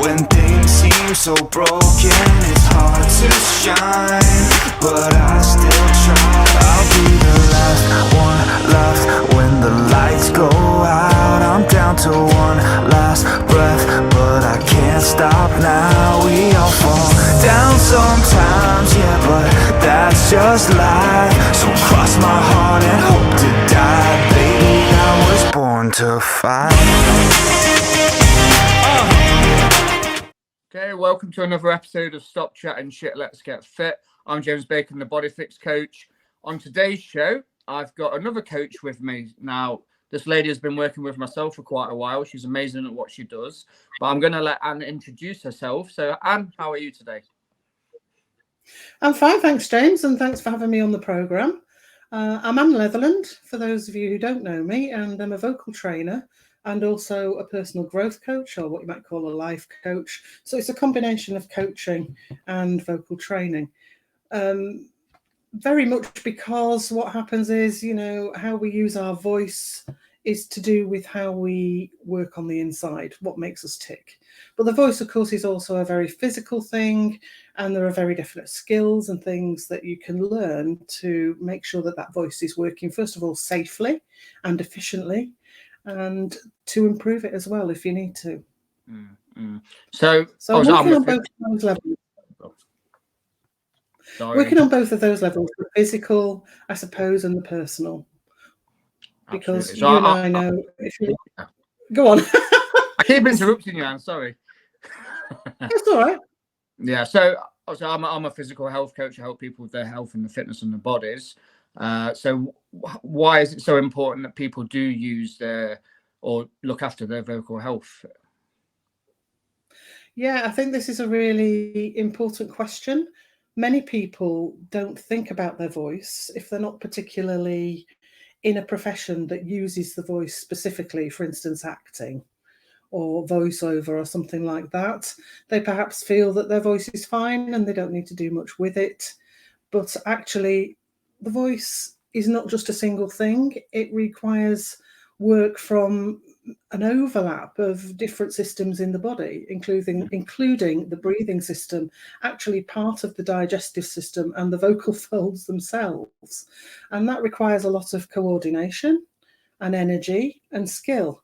When things seem so broken, it's hard to shine, but I still try. I'll be the last one left when the lights go out. I'm down to one last breath, but I can't stop now. We all fall down sometimes, yeah, but that's just life. So cross my heart and hope to die. Baby, I was born to fight. Okay, welcome to another episode of Stop Chatting Shit, Let's Get Fit. I'm James Bacon, the Body Fix Coach. On today's show, I've got another coach with me. Now, this lady has been working with myself for quite a while. She's amazing at what she does. But I'm going to let Anne introduce herself. So, Anne, how are you today? I'm fine, thanks, James, and thanks for having me on the programme. I'm Anne Leatherland, for those of you who don't know me, and I'm a vocal trainer and also a personal growth coach, or what you might call a life coach. So it's a combination of coaching and vocal training. Very much because what happens is, how we use our voice is to do with how we work on the inside, what makes us tick. But the voice, of course, is also a very physical thing, and there are very definite skills and things that you can learn to make sure that that voice is working, first of all, safely and efficiently, and to improve it as well if you need to. So I'm working on both of those levels. Working on both of those levels, the physical, I suppose, and the personal. Because you and I know, if you go on. I keep interrupting you, Anne. Sorry. That's all right. Yeah. So I'm a physical health coach. I help people with their health and the fitness and their bodies. So why is it so important that people do use or look after their vocal health? Yeah, I think this is a really important question. Many people don't think about their voice if they're not particularly in a profession that uses the voice specifically, for instance, acting or voiceover or something like that. They perhaps feel that their voice is fine and they don't need to do much with it. But actually, the voice is not just a single thing. It requires work from an overlap of different systems in the body, including the breathing system, actually part of the digestive system, and the vocal folds themselves. And that requires a lot of coordination and energy and skill.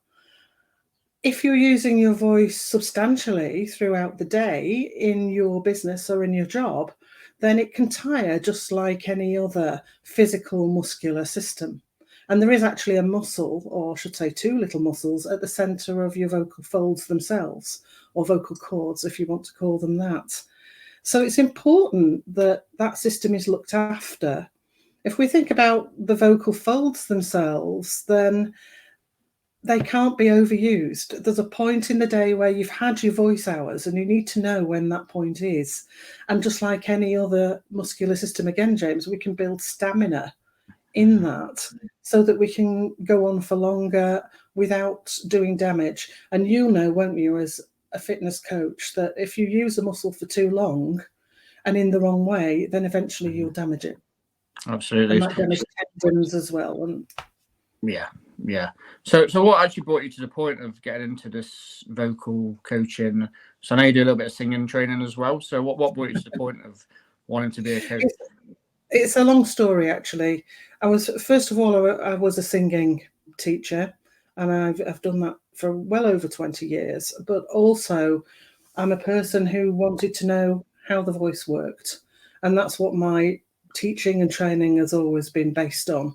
If you're using your voice substantially throughout the day in your business or in your job, then it can tire just like any other physical muscular system. And there is actually a muscle, or I should say two little muscles, at the centre of your vocal folds themselves, or vocal cords, if you want to call them that. So it's important that that system is looked after. If we think about the vocal folds themselves, then they can't be overused. There's a point in the day where you've had your voice hours and you need to know when that point is. And just like any other muscular system, again, James, we can build stamina in that so that we can go on for longer without doing damage. And you'll know, won't you, as a fitness coach, that if you use a muscle for too long and in the wrong way, then eventually you'll damage it. Absolutely. And that damage tendons as well. And yeah. So what actually brought you to the point of getting into this vocal coaching? So I know you do a little bit of singing training as well. So what brought you to the point of wanting to be a coach? It's a long story, actually. I was a singing teacher, and I've done that for well over 20 years. But also, I'm a person who wanted to know how the voice worked, and that's what my teaching and training has always been based on.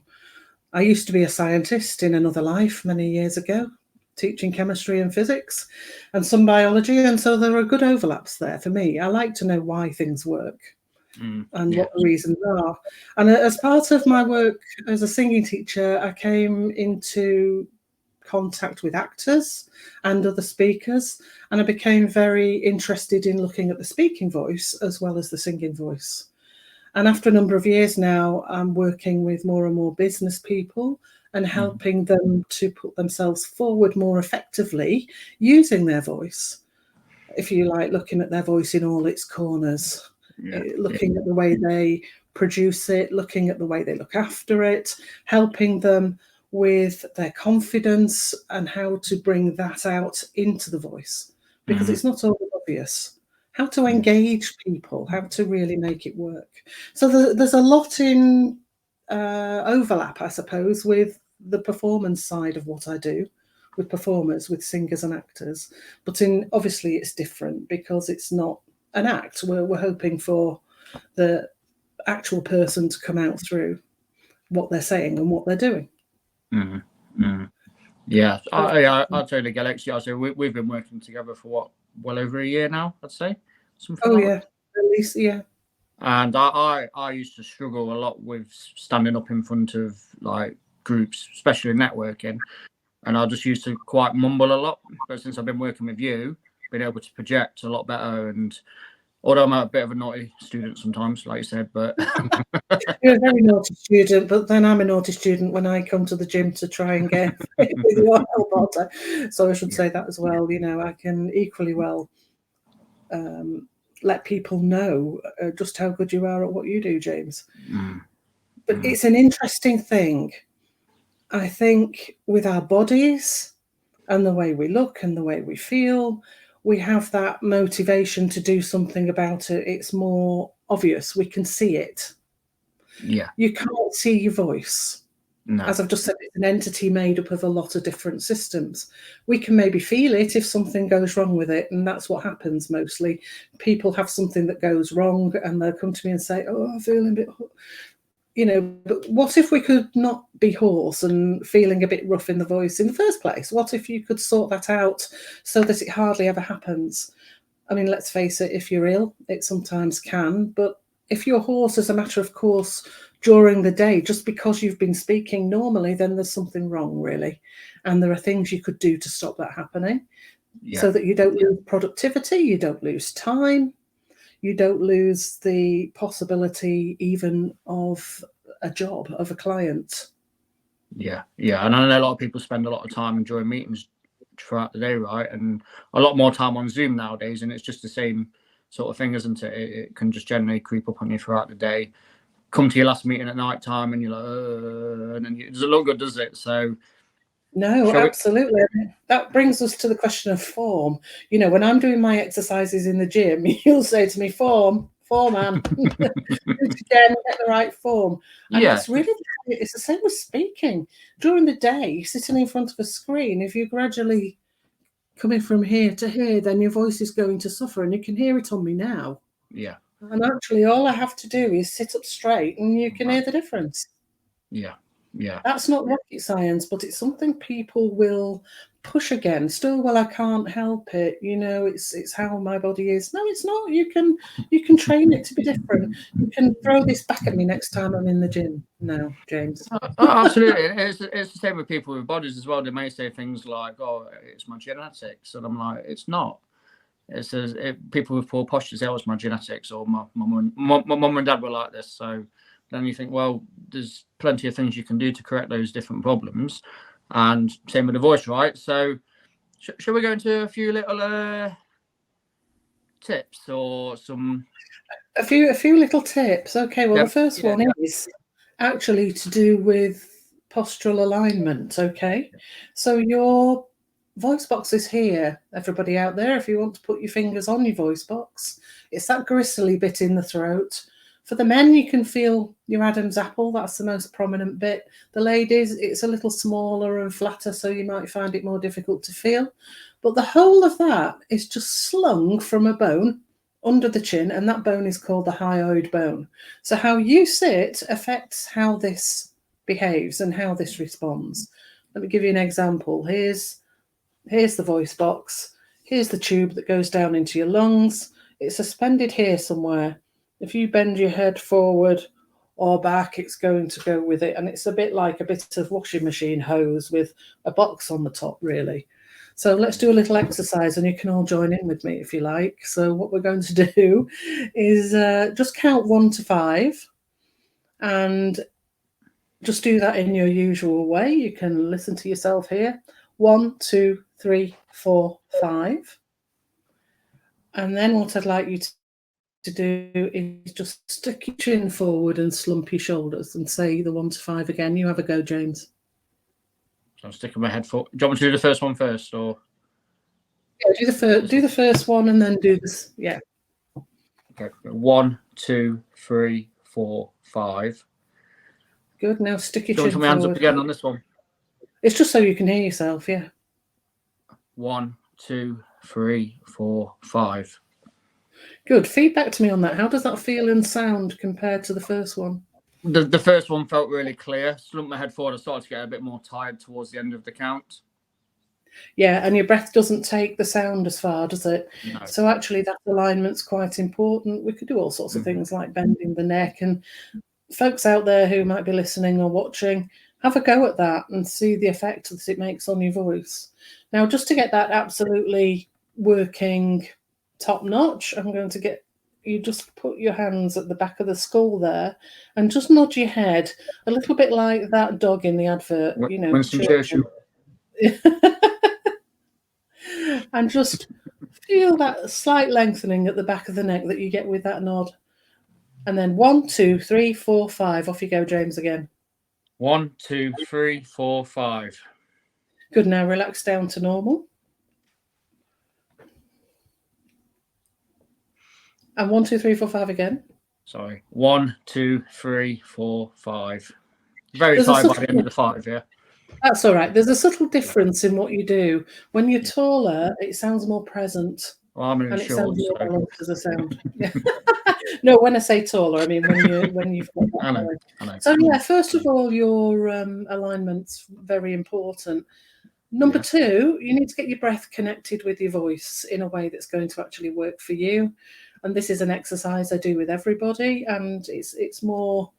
I used to be a scientist in another life many years ago, teaching chemistry and physics and some biology, and so there are good overlaps there for me. I like to know why things work. And what the reasons are. And as part of my work as a singing teacher, I came into contact with actors and other speakers, and I became very interested in looking at the speaking voice as well as the singing voice. And after a number of years now, I'm working with more and more business people and helping them to put themselves forward more effectively using their voice, if you like, looking at their voice in all its corners. Looking at the way they produce it, looking at the way they look after it, helping them with their confidence and how to bring that out into the voice. Because it's not all about obvious, how to engage people, how to really make it work. So there's a lot in overlap, I suppose, with the performance side of what I do with performers, with singers and actors. But obviously it's different because it's not an act. We're hoping for the actual person to come out through what they're saying and what they're doing. Yeah, I totally get it. So we've been working together for well over a year now, I'd say. Something like that. At least, yeah. And I used to struggle a lot with standing up in front of like groups, especially networking, and I just used to quite mumble a lot. But since I've been working with you, been able to project a lot better. And although I'm a bit of a naughty student sometimes, like you said, but you're a very naughty student. But then I'm a naughty student when I come to the gym to try and get with your help. So I should say that as well. You know, I can equally well let people know just how good you are at what you do, James. But it's an interesting thing, I think, with our bodies and the way we look and the way we feel. We have that motivation to do something about it. It's more obvious. We can see it. Yeah. You can't see your voice. No. As I've just said, it's an entity made up of a lot of different systems. We can maybe feel it if something goes wrong with it, and that's what happens mostly. People have something that goes wrong and they'll come to me and say, oh, I'm feeling a bit, you know, but what if we could not be hoarse and feeling a bit rough in the voice in the first place? What if you could sort that out so that it hardly ever happens? I mean, let's face it, if you're ill, it sometimes can, but if you're hoarse as a matter of course during the day, just because you've been speaking normally, then there's something wrong, really. And there are things you could do to stop that happening so that you don't lose productivity, you don't lose time, you don't lose the possibility even of a job, of a client. Yeah. And I know a lot of people spend a lot of time during meetings throughout the day, right? And a lot more time on Zoom nowadays, and it's just the same sort of thing, isn't it? It can just generally creep up on you throughout the day. Come to your last meeting at night time and you're like, and then it doesn't look good, does it? So no, absolutely. That brings us to the question of form. You know, when I'm doing my exercises in the gym, you'll say to me, form, man. Do it again, get the right form. And it's really, it's the same with speaking. During the day, sitting in front of a screen, if you gradually coming from here to here, then your voice is going to suffer, and you can hear it on me now. Yeah. And actually, all I have to do is sit up straight, and you can hear the difference. Yeah. That's not rocket science, but it's something people will push against. Oh, well, I can't help it. You know, it's how my body is. No, it's not. You can train it to be different. You can throw this back at me next time I'm in the gym. No, James. Absolutely. It's the same with people with bodies as well. They may say things like, oh, it's my genetics. And I'm like, it's not. It says people with poor posture say, oh, it's my genetics, or my mum and dad were like this. So then you think, well, there's plenty of things you can do to correct those different problems. And same with the voice, right? So shall we go into a few little tips or some? A few little tips. Okay, well, the first one is actually to do with postural alignment. Okay, so your voice box is here, everybody out there. If you want to put your fingers on your voice box, it's that gristly bit in the throat. For the men, you can feel your Adam's apple. That's the most prominent bit. The ladies, it's a little smaller and flatter, so you might find it more difficult to feel. But the whole of that is just slung from a bone under the chin, and that bone is called the hyoid bone. So how you sit affects how this behaves and how this responds. Let me give you an example. Here's the voice box. Here's the tube that goes down into your lungs. It's suspended here somewhere. If you bend your head forward or back, it's going to go with it. And it's a bit like a bit of washing machine hose with a box on the top, really. So let's do a little exercise, and you can all join in with me if you like. So what we're going to do is just count 1 to 5 and just do that in your usual way. You can listen to yourself here. 1, 2, 3, 4, 5. And then what I'd like you to do is just stick your chin forward and slump your shoulders and say the 1 to 5 again. You have a go, James. So I'm sticking my head forward. Do you want me to do the first one first, or? Yeah, do the first one and then do this. Yeah. Okay. 1, 2, 3, 4, 5. Good. Now stick your Do you want chin to put my hands up forward. again on this one? It's just so you can hear yourself. Yeah. 1, 2, 3, 4, 5. Good. Feedback to me on that. How does that feel and sound compared to the first one? The first one felt really clear. Slumped my head forward. I started to get a bit more tired towards the end of the count. Yeah, and your breath doesn't take the sound as far, does it? No. So actually that alignment's quite important. We could do all sorts of things like bending the neck, and folks out there who might be listening or watching, have a go at that and see the effect that it makes on your voice. Now, just to get that absolutely working top notch, I'm going to get you just put your hands at the back of the skull there and just nod your head a little bit like that dog in the advert, you know. Winston Churchill. And just feel that slight lengthening at the back of the neck that you get with that nod. And then 1, 2, 3, 4, 5. Off you go, James, again. 1, 2, 3, 4, 5. Good. Now relax down to normal. And 1, 2, 3, 4, 5 again. Sorry. 1, 2, 3, 4, 5. Very tired by the end of the 5, yeah. That's all right. There's a subtle difference in what you do. When you're taller, it sounds more present. Well, I'm in and a it short, sounds more so. balanced as a sound. Yeah. No, when I say taller, I mean when you've got that. I know. So yeah, first of all, your alignment's very important. Number 2, you need to get your breath connected with your voice in a way that's going to actually work for you. And this is an exercise I do with everybody, and it's more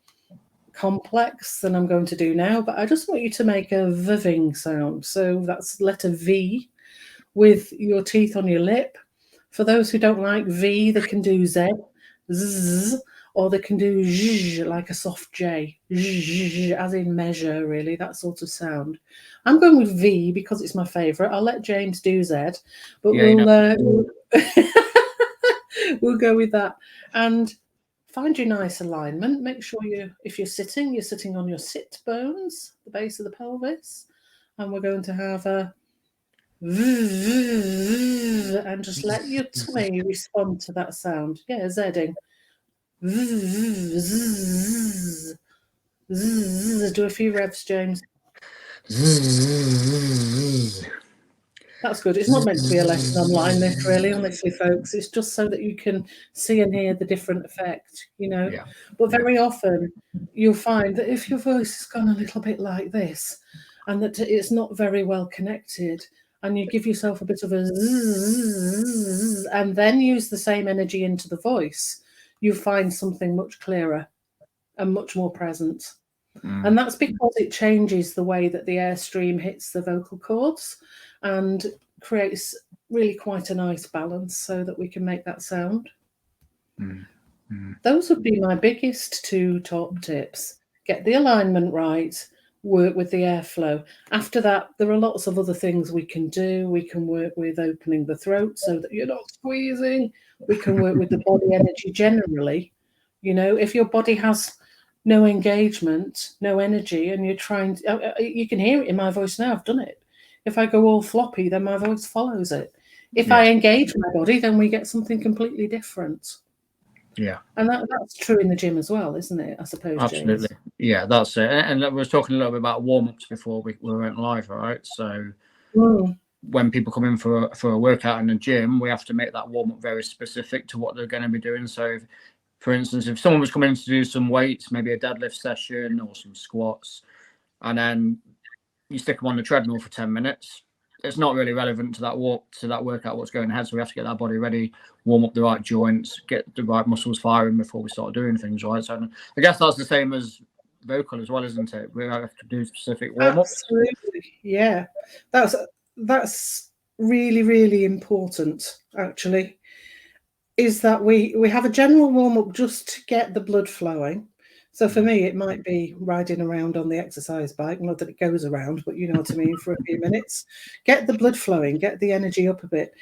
complex than I'm going to do now, but I just want you to make a ving sound. So that's letter V with your teeth on your lip. For those who don't like V, they can do Z, Z, or they can do Z like a soft J, Z, as in measure, really, that sort of sound. I'm going with V because it's my favourite. I'll let James do Z, but we'll go with that. And find your nice alignment. Make sure if you're sitting on your sit bones, the base of the pelvis. And we're going to have a and just let your tummy respond to that sound. Yeah, Zing. Do a few revs, James. That's good. It's not meant to be a lesson online, this really, honestly, folks. It's just so that you can see and hear the different effect, you know. Yeah. But very often you'll find that if your voice has gone a little bit like this and that it's not very well connected, and you give yourself a bit of a zzz, and then use the same energy into the voice, you find something much clearer and much more present. And that's because it changes the way that the airstream hits the vocal cords and creates really quite a nice balance so that we can make that sound. Those would be my biggest 2 top tips. Get the alignment right, work with the airflow. After that, there are lots of other things we can do. We can work with opening the throat so that you're not squeezing. We can work with the body energy generally. You know, if your body has no engagement, no energy, and you're trying to, you can hear it in my voice now, I've done it. If I go all floppy, then my voice follows it. If I engage my body, then we get something completely different. Yeah. And that's true in the gym as well, isn't it? I suppose. Absolutely. James. Yeah, that's it. And we were talking a little bit about warm-ups before we went live, right? So when people come in for a workout in the gym, we have to make that warm-up very specific to what they're going to be doing. So for instance, if someone was coming in to do some weights, maybe a deadlift session or some squats, and then you stick them on the treadmill for 10 minutes, it's not really relevant to that workout, what's going ahead. So we have to get that body ready, warm up the right joints, get the right muscles firing before we start doing things, right? So I guess that's the same as vocal as well, isn't it? We have to do specific warm-ups. Absolutely, yeah. That's really, really important, actually, is that we have a general warm-up just to get the blood flowing. So for me, it might be riding around on the exercise bike, not that it goes around, but you know what I mean, for a few minutes. Get the blood flowing, get the energy up a bit.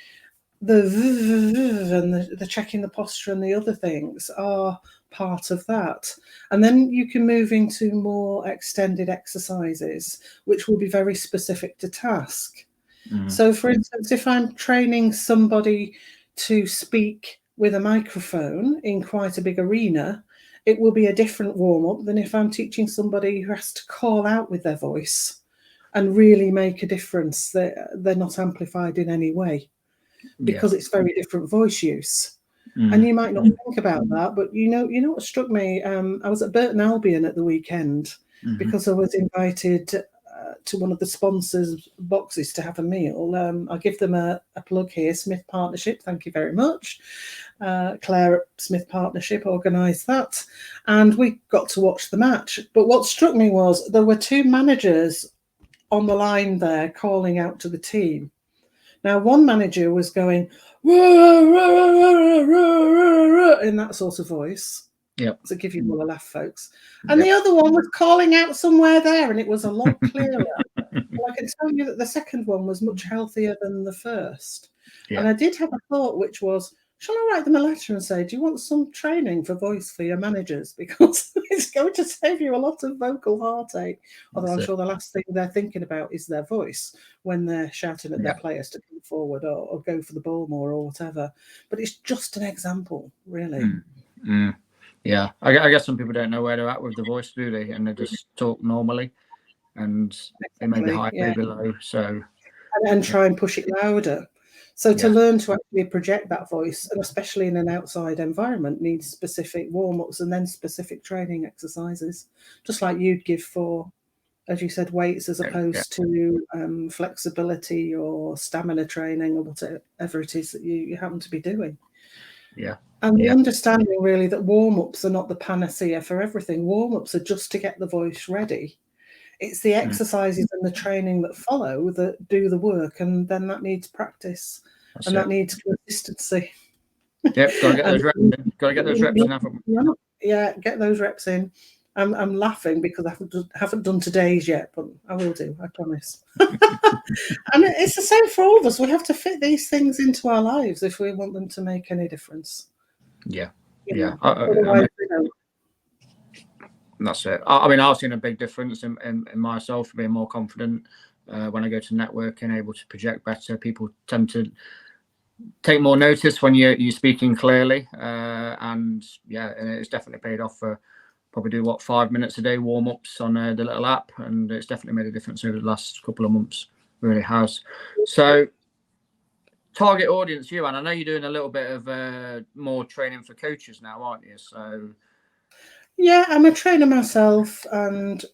The and the checking the posture and the other things are part of that. And then you can move into more extended exercises, which will be very specific to task. So, for instance, if I'm training somebody to speak with a microphone in quite a big arena, it will be a different warm-up than if I'm teaching somebody who has to call out with their voice and really make a difference. They're not amplified in any way because it's very different voice use. And you might not think about that, but you know what struck me? I was at Burton Albion at the weekend because I was invited to one of the sponsors' boxes to have a meal. I'll give them a plug here, Smith Partnership. Thank you very much. Claire at Smith Partnership organised that, and we got to watch the match. But what struck me was there were two managers on the line there calling out to the team. Now, one manager was going in that sort of voice. To give you all a laugh, folks. And the other one was calling out somewhere there, and it was a lot clearer. Well, I can tell you that the second one was much healthier than the first. And I did have a thought, which was, shall I write them a letter and say, do you want some training for voice for your managers? Because it's going to save you a lot of vocal heartache. Although I'm sure the last thing they're thinking about is their voice when they're shouting at their players to come forward or go for the ball more or whatever. But it's just an example, really. Yeah, I guess some people don't know where they're at with the voice, do they? And they just talk normally, and they may be high, maybe low. So and try and push it louder. So to learn to actually project that voice, and especially in an outside environment, needs specific warm-ups and then specific training exercises, just like you'd give for, as you said, weights as opposed to flexibility or stamina training or whatever it is that you happen to be doing. And the understanding really that warm-ups are not the panacea for everything. Warm-ups are just to get the voice ready. It's the exercises and the training that follow that do the work, and then that needs practice. That needs consistency. Yep, got to get those reps in. Got to get those reps in, haven't we? Yeah, get those reps in. I'm laughing because I haven't done today's yet, but I will do, I promise. And it's the same for all of us. We have to fit these things into our lives if we want them to make any difference. Otherwise, that's it. I mean, I've seen a big difference in myself being more confident when I go to networking, able to project better. People tend to take more notice when you're speaking clearly, and it's definitely paid off. For probably do 5 minutes a day warm-ups on the little app, and it's definitely made a difference over the last couple of months. It really has. So target audience, you, and I know you're doing a little bit of more training for coaches now, aren't you? So yeah, I'm a trainer myself, and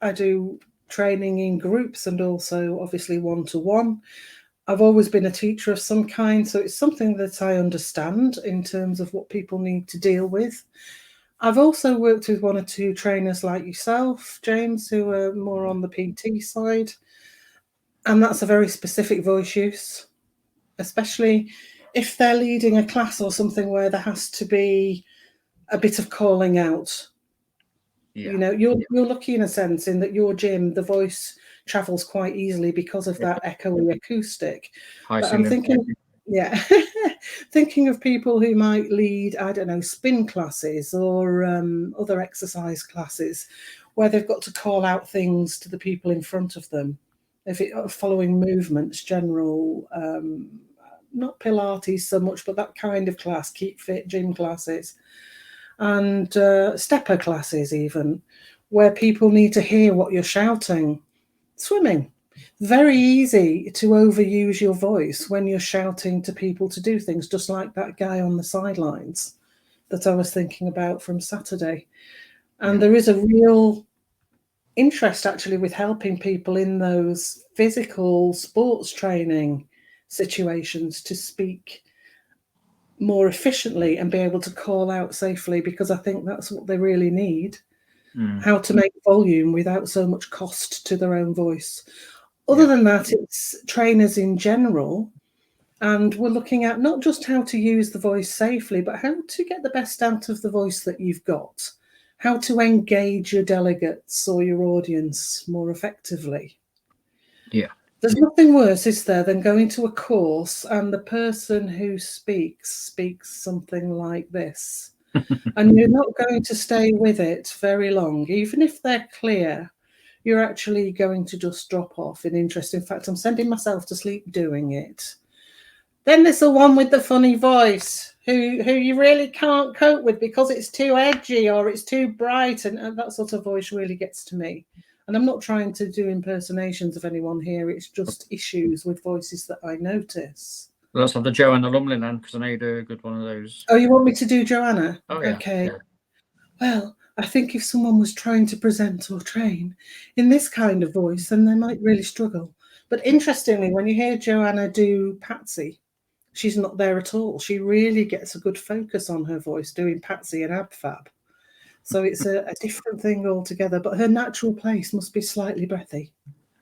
I do training in groups and also obviously one-to-one. I've always been a teacher of some kind, so it's something that I understand in terms of what people need to deal with. I've also worked with one or two trainers like yourself, James, who are more on the PT side, and that's a very specific voice use, especially if they're leading a class or something where there has to be a bit of calling out. You know, you're lucky in a sense in that your gym, the voice travels quite easily because of that echoey acoustic. But I'm thinking, thinking of people who might lead, I don't know, spin classes or other exercise classes where they've got to call out things to the people in front of them. If it following movements, general, not Pilates so much, but that kind of class, keep fit gym classes. And stepper classes even, where people need to hear what you're shouting. Swimming. Very easy to overuse your voice when you're shouting to people to do things, just like that guy on the sidelines that I was thinking about from Saturday. And there is a real interest actually with helping people in those physical sports training situations to speak more efficiently and be able to call out safely, because I think that's what they really need. How to make volume without so much cost to their own voice. Other than that, it's trainers in general, and we're looking at not just how to use the voice safely, but how to get the best out of the voice that you've got, how to engage your delegates or your audience more effectively. There's nothing worse, is there, than going to a course and the person who speaks something like this. And you're not going to stay with it very long, even if they're clear. you're actually going to just drop off in interest. In fact, I'm sending myself to sleep doing it. Then there's the one with the funny voice who you really can't cope with because it's too edgy or it's too bright, and that sort of voice really gets to me. And I'm not trying to do impersonations of anyone here. It's just issues with voices that I notice. Well, let's have the Joanna Lumley then, because I know you do a good one of those. Oh, you want me to do Joanna? Oh, yeah. Okay. Yeah. Well, I think if someone was trying to present or train in this kind of voice, then they might really struggle. But interestingly, when you hear Joanna do Patsy, she's not there at all. She really gets a good focus on her voice doing Patsy and Abfab. So it's a different thing altogether, but her natural place must be slightly breathy.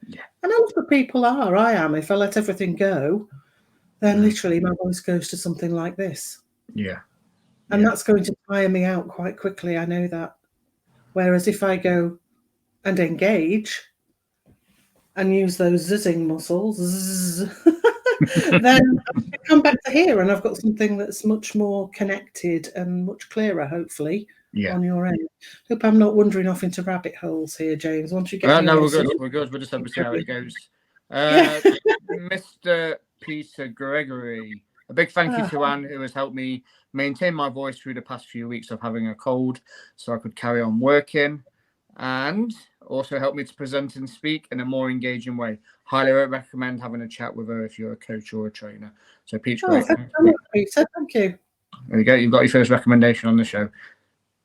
Yeah. And a lot of people are. I am. If I let everything go, then literally my voice goes to something like this. Yeah. And that's going to tire me out quite quickly. I know that. Whereas if I go and engage and use those zizzing muscles, then I come back to here and I've got something that's much more connected and much clearer, hopefully, on your end. Hope I'm not wandering off into rabbit holes here, James. Once you get no, we're good. We're good. We'll just have to see how it goes. Mr. Peter Gregory, a big thank you to Anne, who has helped me maintain my voice through the past few weeks of having a cold so I could carry on working, and also helped me to present and speak in a more engaging way. Highly recommend having a chat with her if you're a coach or a trainer. So Pete's great. Peter, thank you. There you go. You've got your first recommendation on the show.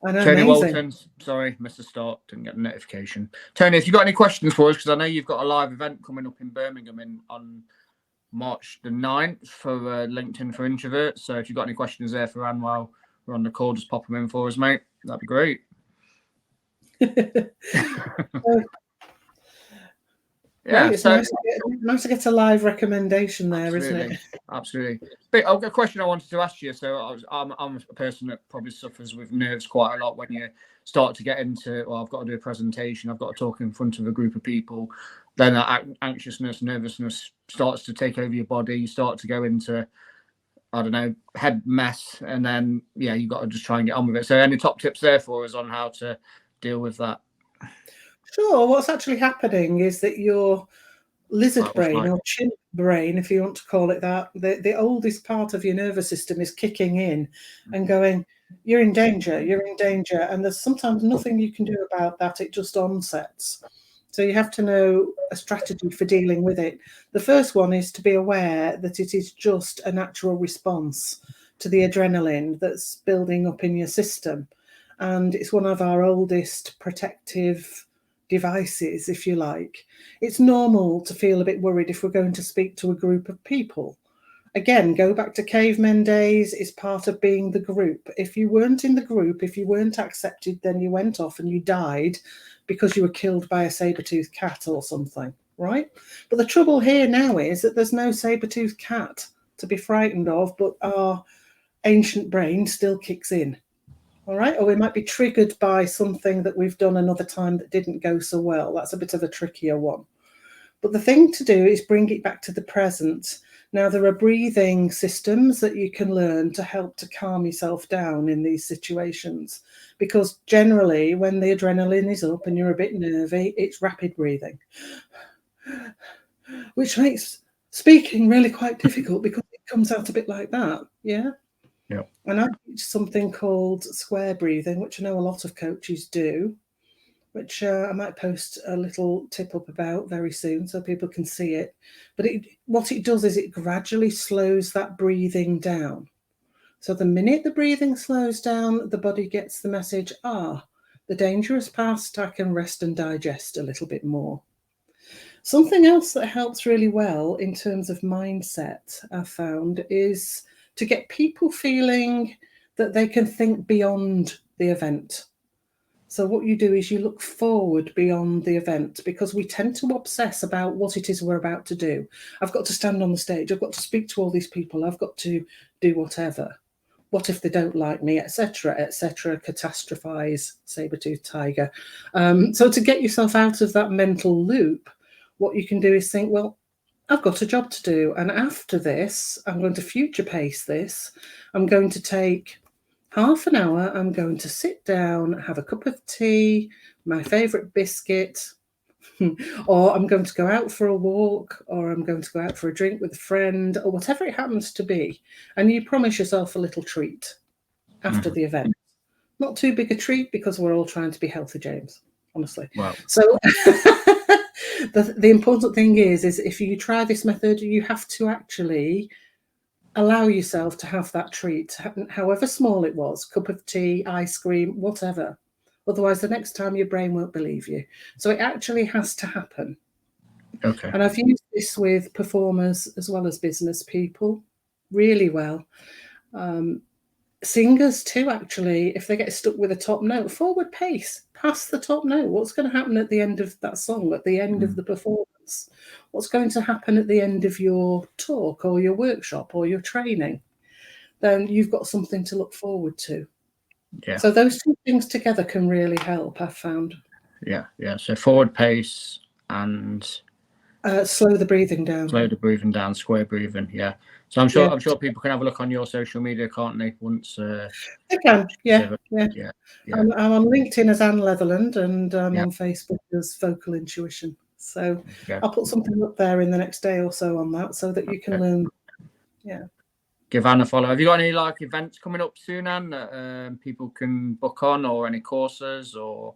I know, Tony amazing. Walton, sorry, missed the start, didn't get the notification. Tony, if you've got any questions for us, because I know you've got a live event coming up in Birmingham on March the 9th for LinkedIn for Introverts. So if you've got any questions there for Anne while we're on the call, just pop them in for us, mate. That'd be great. Yeah, it's nice to get a live recommendation there, absolutely, isn't it? Absolutely. But I've got a question I wanted to ask you. So I'm a person that probably suffers with nerves quite a lot when you start to get into, well, I've got to do a presentation, I've got to talk in front of a group of people. Then that anxiousness, nervousness starts to take over your body. You start to go into, I don't know, head mess. And then, you've got to just try and get on with it. So any top tips there for us on how to deal with that? Sure. What's actually happening is that your lizard brain or chimp brain, if you want to call it that, the oldest part of your nervous system is kicking in and going, you're in danger, and there's sometimes nothing you can do about that. It just onsets. So you have to know a strategy for dealing with it. The first one is to be aware that it is just a natural response to the adrenaline that's building up in your system. And it's one of our oldest protective devices, if you like. It's normal to feel a bit worried if we're going to speak to a group of people. Again, go back to cavemen days. It's part of being the group. If you weren't in the group, if you weren't accepted, then you went off and you died because you were killed by a saber-toothed cat or something, right? But the trouble here now is that there's no saber-toothed cat to be frightened of, but our ancient brain still kicks in. All right, or we might be triggered by something that we've done another time that didn't go so well. That's a bit of a trickier one. But the thing to do is bring it back to the present. Now, there are breathing systems that you can learn to help to calm yourself down in these situations. Because generally, when the adrenaline is up and you're a bit nervy, it's rapid breathing, which makes speaking really quite difficult because it comes out a bit like that, yeah? Yeah. And I teach something called square breathing, which I know a lot of coaches do, which I might post a little tip up about very soon so people can see it. But what it does is it gradually slows that breathing down. So the minute the breathing slows down, the body gets the message, the danger has passed, I can rest and digest a little bit more. Something else that helps really well in terms of mindset, I've found, is to get people feeling that they can think beyond the event. So what you do is you look forward beyond the event, because we tend to obsess about what it is we're about to do. I've got to stand on the stage. I've got to speak to all these people. I've got to do whatever. What if they don't like me, etc., etc., catastrophize, saber-toothed tiger. So to get yourself out of that mental loop, what you can do is think, well, I've got a job to do. And after this, I'm going to future pace this. I'm going to take half an hour. I'm going to sit down, have a cup of tea, my favourite biscuit, or I'm going to go out for a walk, or I'm going to go out for a drink with a friend, or whatever it happens to be. And you promise yourself a little treat after the event. Not too big a treat, because we're all trying to be healthy, James, honestly. Wow. So the important thing is if you try this method, you have to actually allow yourself to have that treat, however small it was, cup of tea, ice cream, whatever. Otherwise, the next time your brain won't believe you. So it actually has to happen. Okay. And I've used this with performers as well as business people really well. Singers too, actually, if they get stuck with a top note, forward pace, past the top note. What's going to happen at the end of that song, at the end of the performance? What's going to happen at the end of your talk or your workshop or your training? Then you've got something to look forward to. Yeah. So those two things together can really help, I've found. Yeah. So forward pace and slow the breathing down. Slow the breathing down, square breathing. Yeah. So I'm sure people can have a look on your social media, can't they? Once they can. Yeah. I'm on LinkedIn as Anne Leatherland, and I'm on Facebook as Vocal Intuition. So I'll put something up there in the next day or so on that, so that you can learn. Yeah. Give Anne a follow. Have you got any events coming up soon, Anne, that people can book on, or any courses, or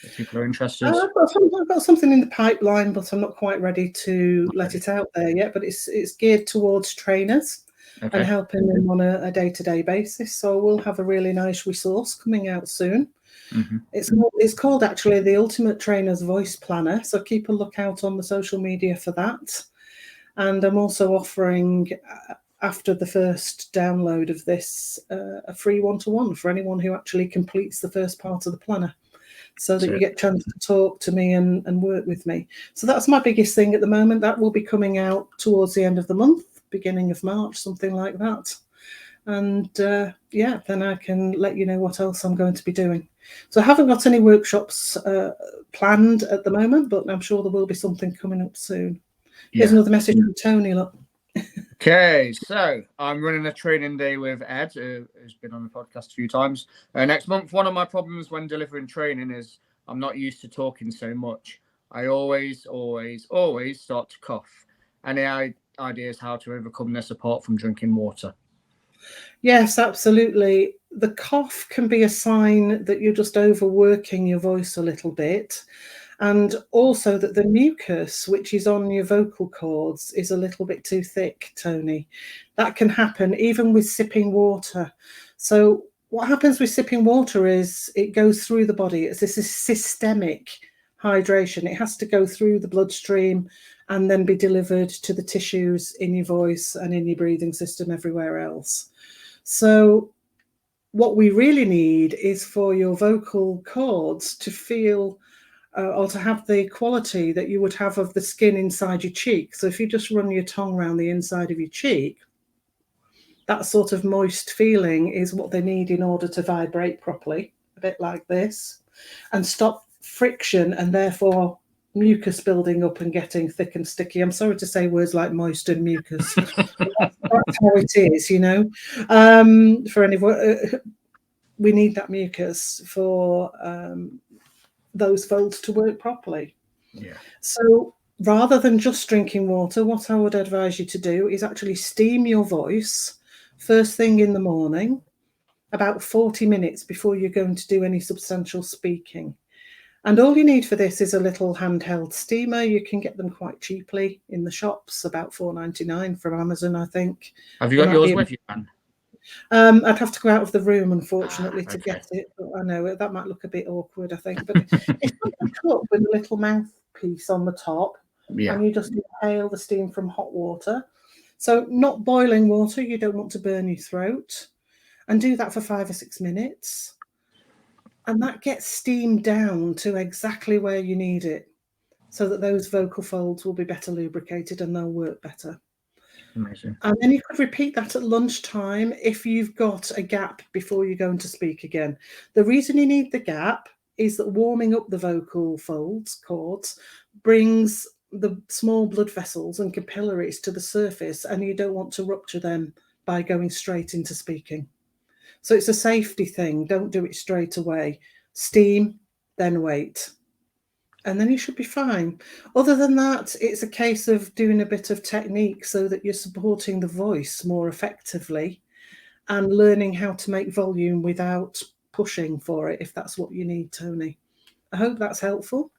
if people are interested? I've got something in the pipeline, but I'm not quite ready to let it out there yet. But it's geared towards trainers and helping them on a day-to-day basis. So we'll have a really nice resource coming out soon. It's called actually the Ultimate Trainer's Voice Planner. So keep a lookout on the social media for that. And I'm also offering, after the first download of this, a free one-to-one for anyone who actually completes the first part of the planner, so that you get a chance to talk to me and work with me. So that's my biggest thing at the moment. That will be coming out towards the end of the month, beginning of March, something like that. And then I can let you know what else I'm going to be doing. So I haven't got any workshops planned at the moment, but I'm sure there will be something coming up soon. Here's another message from Tony. Look. Okay, so I'm running a training day with Ed, who's been on the podcast a few times. Next month, one of my problems when delivering training is I'm not used to talking so much. I always start to cough. Any ideas how to overcome this apart from drinking water? Yes, absolutely. The cough can be a sign that you're just overworking your voice a little bit. And also that the mucus, which is on your vocal cords, is a little bit too thick, Tony. That can happen even with sipping water. So what happens with sipping water is it goes through the body. It's this systemic hydration. It has to go through the bloodstream and then be delivered to the tissues in your voice and in your breathing system everywhere else. So what we really need is for your vocal cords to feel or to have the quality that you would have of the skin inside your cheek. So if you just run your tongue around the inside of your cheek, that sort of moist feeling is what they need in order to vibrate properly, a bit like this, and stop friction and therefore mucus building up and getting thick and sticky. I'm sorry to say words like moist and mucus. That's how it is, for anyone. We need that mucus for those folds to work properly. Yeah. So rather than just drinking water, what I would advise you to do is actually steam your voice first thing in the morning, about 40 minutes before you're going to do any substantial speaking. And all you need for this is a little handheld steamer. You can get them quite cheaply in the shops, about $4.99 from Amazon, I think. Have you got yours with you, Anne? I'd have to go out of the room, unfortunately, to get it. But I know that might look a bit awkward, I think. But it's like a cup with a little mouthpiece on the top, and you just inhale the steam from hot water. So not boiling water, you don't want to burn your throat. And do that for 5 or 6 minutes. And that gets steamed down to exactly where you need it, so that those vocal folds will be better lubricated and they'll work better. Amazing. And then you could repeat that at lunchtime if you've got a gap before you're going to speak again. The reason you need the gap is that warming up the vocal cords, brings the small blood vessels and capillaries to the surface, and you don't want to rupture them by going straight into speaking. So it's a safety thing. Don't do it straight away. Steam, then wait. and then you should be fine. Other than that, it's a case of doing a bit of technique so that you're supporting the voice more effectively and learning how to make volume without pushing for it, if that's what you need, Tony. I hope that's helpful.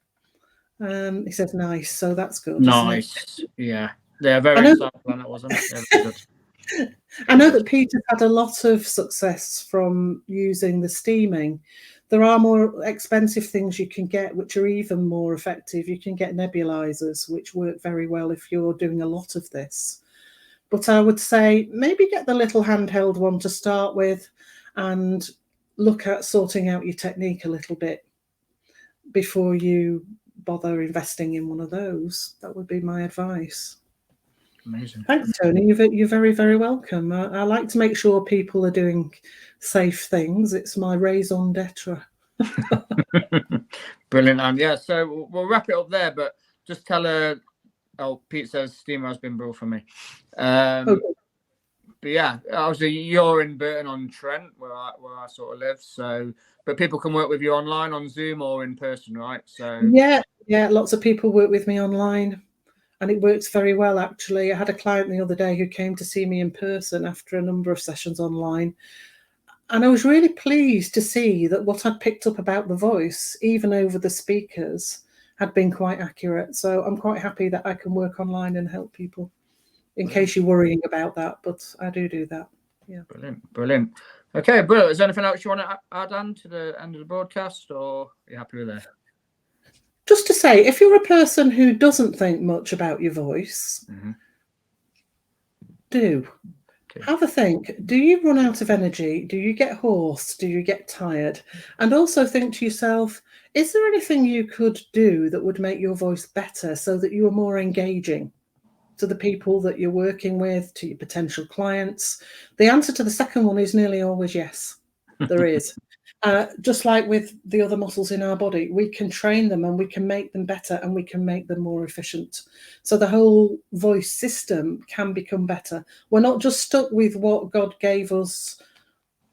He says nice, so that's good. Nice. Yeah. They're very insightful on that, wasn't it? Yeah, very good. I know that Peter had a lot of success from using the steaming. There are more expensive things you can get, which are even more effective. You can get nebulizers, which work very well if you're doing a lot of this. But I would say maybe get the little handheld one to start with and look at sorting out your technique a little bit before you bother investing in one of those. That would be my advice. Amazing. Thanks, Tony. You're very, very welcome. I like to make sure people are doing safe things. It's my raison d'etre. Brilliant, Anne. Yeah, so we'll wrap it up there, but just tell her. Oh, Pete says steamer has been brought for me. Okay. But yeah, obviously you're in Burton-on-Trent, where I sort of live. So, but people can work with you online on Zoom or in person, right? So yeah, lots of people work with me online. And it works very well, actually. I had a client the other day who came to see me in person after a number of sessions online. And I was really pleased to see that what I'd picked up about the voice, even over the speakers, had been quite accurate. So I'm quite happy that I can work online and help people, in case you're worrying about that. But I do that. Yeah. Brilliant. Okay, brilliant. Is there anything else you want to add, Anne, to the end of the broadcast, or are you happy with that? Just to say, if you're a person who doesn't think much about your voice, have a think. Do you run out of energy? Do you get hoarse? Do you get tired? And also think to yourself, is there anything you could do that would make your voice better so that you are more engaging to the people that you're working with, to your potential clients? The answer to the second one is nearly always yes, there is. Just like with the other muscles in our body, we can train them and we can make them better and we can make them more efficient. So the whole voice system can become better. We're not just stuck with what God gave us,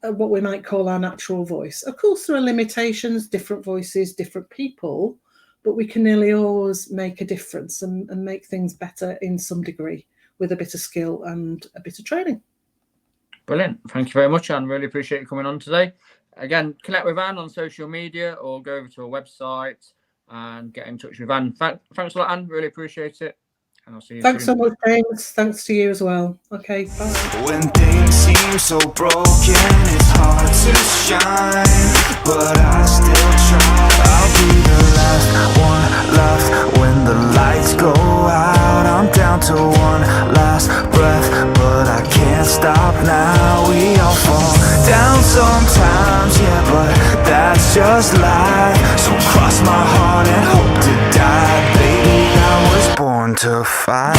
what we might call our natural voice. Of course, there are limitations, different voices, different people, but we can nearly always make a difference and make things better in some degree with a bit of skill and a bit of training. Brilliant. Thank you very much, Anne. Really appreciate you coming on today. Again, connect with Anne on social media or go over to her website and get in touch with Anne. Thanks a lot, Anne. Really appreciate it. And I'll see you soon. Thanks so much, James. Thanks to you as well. Okay, bye. When things seem so broken, it's hard to shine, but I still try. I'll be the last one left when the lights go out. I'm down to one last breath, but I can't stop now. We all fall down sometimes, yeah, but that's just life. So cross my heart and hope to die. Baby, I was born to fight.